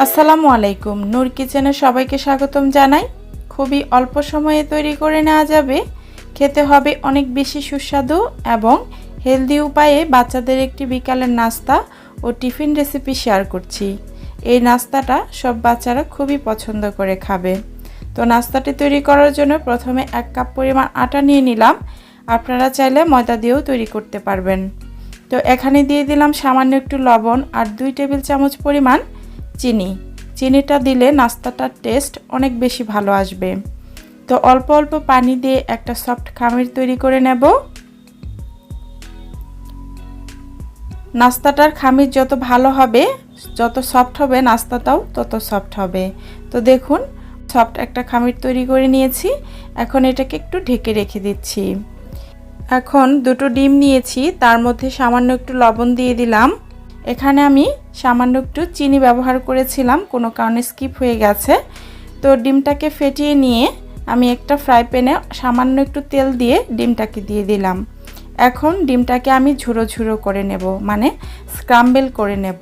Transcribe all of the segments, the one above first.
আসসালামু আলাইকুম। নূর কিচেনে সবাইকে স্বাগতম জানাই। খুবই অল্প সময়ে তৈরি করে নেওয়া যাবে, খেতে হবে অনেক বেশি সুস্বাদু এবং হেলদি উপায়ে বাচ্চাদের একটি বিকালের নাস্তা ও টিফিন রেসিপি শেয়ার করছি। এই নাস্তাটা সব বাচ্চারা খুবই পছন্দ করে খাবে। তো নাস্তাটি তৈরি করার জন্য প্রথমে 1 কাপ পরিমাণ আটা নিয়ে নিলাম। আপনারা চাইলে ময়দা দিয়েও তৈরি করতে পারবেন। তো এখানে দিয়ে দিলাম সামান্য একটু লবণ আর 2 টেবিল চামচ পরিমাণ চিনিটা দিলে নাস্তাটার টেস্ট অনেক বেশি ভালো আসবে। তো অল্প অল্প পানি দিয়ে একটা সফট খামির তৈরি করে নেব। নাস্তাটার খামির যত ভালো হবে, যত সফট হবে নাস্তাটাও তত সফট হবে। তো দেখুন সফট একটা খামির তৈরি করে নিয়েছি। এখন এটাকে একটু ঢেকে রেখে দিচ্ছি। এখন 2টো ডিম নিয়েছি, তার মধ্যে সামান্য একটু লবণ দিয়ে দিলাম। এখানে আমি সামান্য একটু চিনি ব্যবহার করেছিলাম, কোনো কারণে স্কিপ হয়ে গেছে। তো ডিমটাকে ফেটিয়ে নিয়ে আমি একটা ফ্রাই প্যানে সামান্য একটু তেল দিয়ে ডিমটাকে দিয়ে দিলাম। এখন ডিমটাকে আমি ঝুরো ঝুরো করে নেব, মানে স্ক্রাম্বল করে নেব।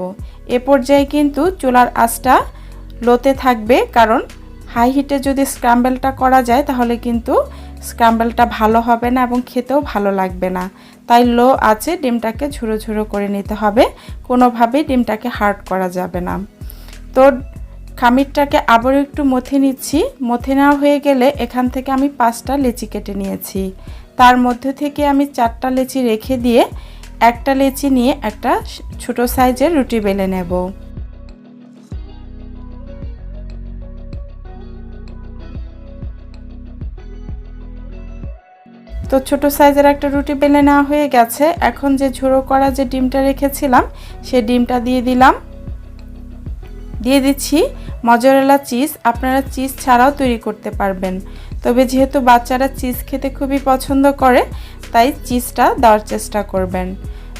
এ পর্যায়ে কিন্তু চুলার আঁচটা লোতে থাকবে, কারণ হাই হিটে যদি স্ক্রাম্বলটা করা যায় তাহলে কিন্তু স্ক্রাম্বলটা ভালো হবে না এবং খেতেও ভালো লাগবে না। তাই লো আছে ডিমটাকে ঝুরো ঝুরো করে নিতে হবে, কোনোভাবেই ডিমটাকে হার্ড করা যাবে না। তো খামিরটাকে আবারও একটু মথে নিচ্ছি। মথে নেওয়া হয়ে গেলে এখান থেকে আমি 5টা লেচি কেটে নিয়েছি। তার মধ্যে থেকে আমি 4টা লেচি রেখে দিয়ে একটা লেচি নিয়ে একটা ছোট সাইজের রুটি বেলে নেব। তো ছোট সাইজের একটা রুটি বেলে নেওয়া হয়ে গেছে। এখন যে ঝুড়ো করা যে ডিমটা রেখেছিলাম সেই ডিমটা দিয়ে দিলাম। দিয়ে দিচ্ছি মজরেলা চিজ। আপনারা চিজ ছাড়াও তৈরি করতে পারবেন, তবে যেহেতু বাচ্চারা চিজ খেতে খুবই পছন্দ করে তাই চিজটা দেওয়ার চেষ্টা করবেন।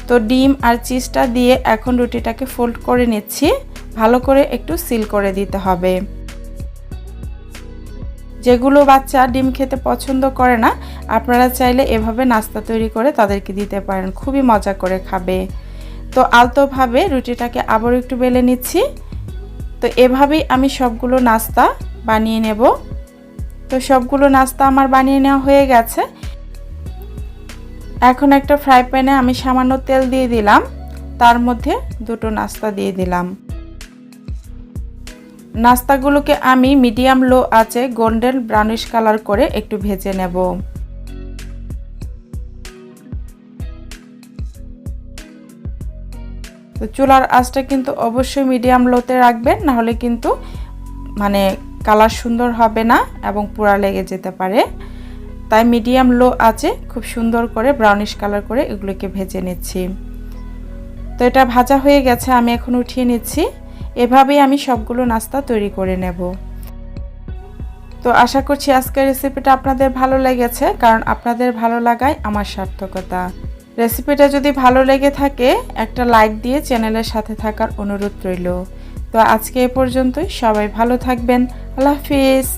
তো ডিম আর চিজটা দিয়ে এখন রুটিটাকে ফোল্ড করে নিচ্ছি। ভালো করে একটু সিল করে দিতে হবে। যেগুলো বাচ্চা ডিম খেতে পছন্দ করে না, আপনারা চাইলে এভাবে নাস্তা তৈরি করে তাদেরকে দিতে পারেন, খুবই মজা করে খাবে। তো আলতোভাবে রুটিটাকে আবার একটু বেলে নিচ্ছি। তো এভাবেই আমি সবগুলো নাস্তা বানিয়ে নেব। তো সবগুলো নাস্তা আমার বানিয়ে নেওয়া হয়ে গেছে। এখন একটা ফ্রাই প্যানে আমি সামান্য তেল দিয়ে দিলাম, তার মধ্যে 2টো নাস্তা দিয়ে দিলাম। নাস্তাগুলোকে আমি মিডিয়াম লো আঁচে গোল্ডেন ব্রাউনিশ কালার করে একটু ভেজে নেব। তো চুলার আঁচটা কিন্তু অবশ্যই মিডিয়াম লোতে রাখবেন, না হলে কিন্তু কালার সুন্দর হবে না এবং পোড়া লেগে যেতে পারে। তাই মিডিয়াম লো আঁচে খুব সুন্দর করে ব্রাউনিশ কালার করে এগুলোকে ভেজে নিচ্ছি। তো এটা ভাজা হয়ে গেছে, আমি এখন উঠিয়ে নিচ্ছি। এভাবেই আমি সবগুলো নাস্তা তৈরি করে নেব। তো আশা করছি আজকের রেসিপিটা আপনাদের ভালো লেগেছে, কারণ আপনাদের ভালো লাগাই আমার সার্থকতা। রেসিপিটা যদি ভালো লেগে থাকে একটা লাইক দিয়ে চ্যানেলের সাথে থাকার অনুরোধ রইল। তো আজকে এ পর্যন্তই। সবাই ভালো থাকবেন। আল্লাহ হাফিজ।